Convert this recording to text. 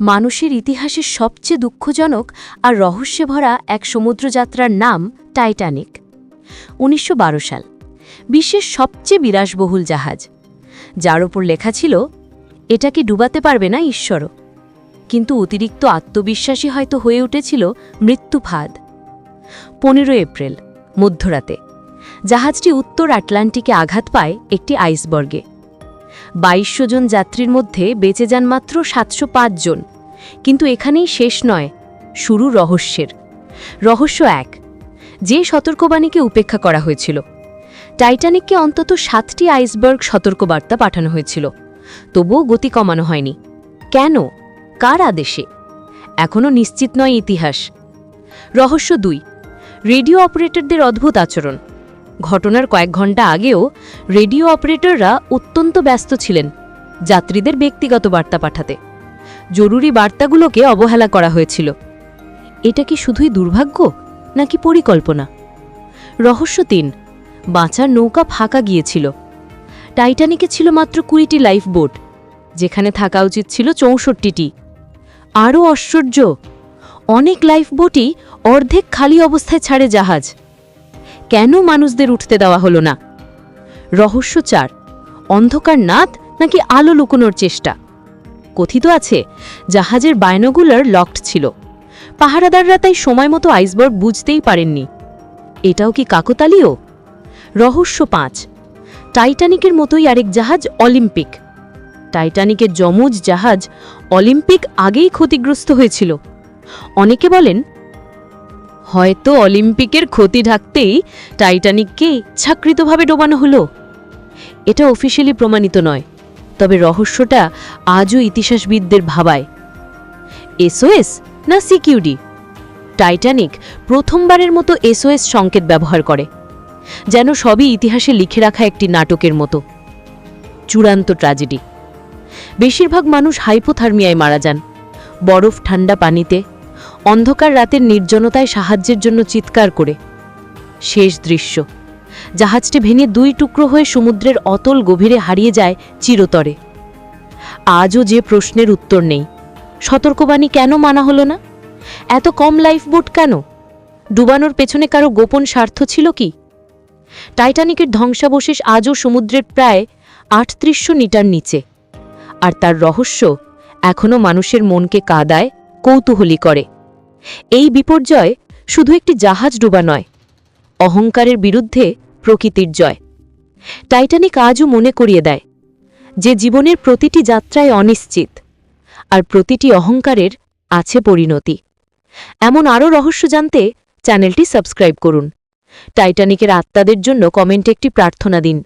মানুষের ইতিহাসের সবচেয়ে দুঃখজনক আর রহস্যে ভরা এক সমুদ্রযাত্রার নাম টাইটানিক। ১৯১২ সাল বিশ্বের সবচেয়ে বিলাসবহুল জাহাজ, যার ওপর লেখা ছিল এটাকে ডুবাতে পারবে না ঈশ্বরও। কিন্তু অতিরিক্ত আত্মবিশ্বাসী হয়তো হয়ে উঠেছিল মৃত্যুফাঁদ। ১৫ এপ্রিল মধ্যরাতে জাহাজটি উত্তর আটলান্টিকে আঘাত পায় একটি আইসবার্গে। ২২০০ জন যাত্রীর মধ্যে বেঁচে যান মাত্র ৭০৫ জন। কিন্তু এখানেই শেষ নয়, শুরু রহস্যের। রহস্য ১, যে সতর্কবাণীকে উপেক্ষা করা হয়েছিল। টাইটানিককে অন্তত ৭টি আইসবার্গ সতর্কবার্তা পাঠানো হয়েছিল, তবুও গতি কমানো হয়নি। কেন? কার আদেশে? এখনও নিশ্চিত নয় ইতিহাস। রহস্য ২, রেডিও অপারেটরদের অদ্ভুত আচরণ। ঘটনার কয়েক ঘন্টা আগেও রেডিও অপারেটররা অত্যন্ত ব্যস্ত ছিলেন যাত্রীদের ব্যক্তিগত বার্তা পাঠাতে। জরুরি বার্তাগুলোকে অবহেলা করা হয়েছিল। এটা কি শুধুই দুর্ভাগ্য নাকি পরিকল্পনা? রহস্য ৩, বাঁচার নৌকা ফাঁকা গিয়েছিল। টাইটানিকে ছিল মাত্র ২০টি লাইফ বোট, যেখানে থাকা উচিত ছিল ৬৪টি। আরও আশ্চর্য, অনেক লাইফ বোটই অর্ধেক খালি অবস্থায় ছাড়ে জাহাজ। কেন মানুষদের উঠতে দেওয়া হলো না? রহস্য ৪, অন্ধকার নাদ নাকি আলো লুকোনোর চেষ্টা। কথিত আছে জাহাজের বাইনোকুলার লকড ছিল, পাহারাদাররা তাই সময়মতো আইসবার্গ বুঝতেই পারেননি। এটাও কি কাকতালীয়? রহস্য ৫, টাইটানিকের মতোই আরেক জাহাজ অলিম্পিক। টাইটানিকের যমজ জাহাজ অলিম্পিক আগেই ক্ষতিগ্রস্ত হয়েছিল। অনেকে বলেন হয়তো অলিম্পিকের ক্ষতি ঢাকতেই টাইটানিককে ইচ্ছাকৃতভাবে ডোবানো হলো। এটা অফিসিয়ালি প্রমাণিত নয়, তবে রহস্যটা আজও ইতিহাসবিদদের ভাবায়। এসওএস না সিকিউডি? টাইটানিক প্রথমবারের মতো এসওএস সংকেত ব্যবহার করে, যেন সবই ইতিহাসে লিখে রাখা একটি নাটকের মতো। চূড়ান্ত ট্র্যাজেডি। বেশিরভাগ মানুষ হাইপোথার্মিয়ায় মারা যান, বরফ ঠান্ডা পানিতে, অন্ধকার রাতের নির্জনতায় সাহায্যের জন্য চিৎকার করে। শেষ দৃশ্য, জাহাজটি ভেঙে ২ টুকরো হয়ে সমুদ্রের অতল গভীরে হারিয়ে যায় চিরতরে। আজও যে প্রশ্নের উত্তর নেই, সতর্কবাণী কেন মানা হলো না? এত কম লাইফবোট কেন? ডুবানোর পেছনে কারো গোপন স্বার্থ ছিল কি? টাইটানিকের ধ্বংসাবশেষ আজও সমুদ্রের প্রায় ৩৮০০ মিটার নিচে, আর তার রহস্য এখনও মানুষের মনকে কাঁদায়, কৌতূহলী করে। এই বিপর্যয় শুধু একটি জাহাজ ডুবা নয়, অহংকারের বিরুদ্ধে প্রকৃতির জয়। টাইটানিক আজও মনে করিয়ে দেয় যে জীবনের প্রতিটি যাত্রায় অনিশ্চিত, আর প্রতিটি অহংকারের আছে পরিণতি। এমন আরও রহস্য জানতে চ্যানেলটি সাবস্ক্রাইব করুন। টাইটানিকের আত্মাদের জন্য কমেন্টে একটি প্রার্থনা দিন।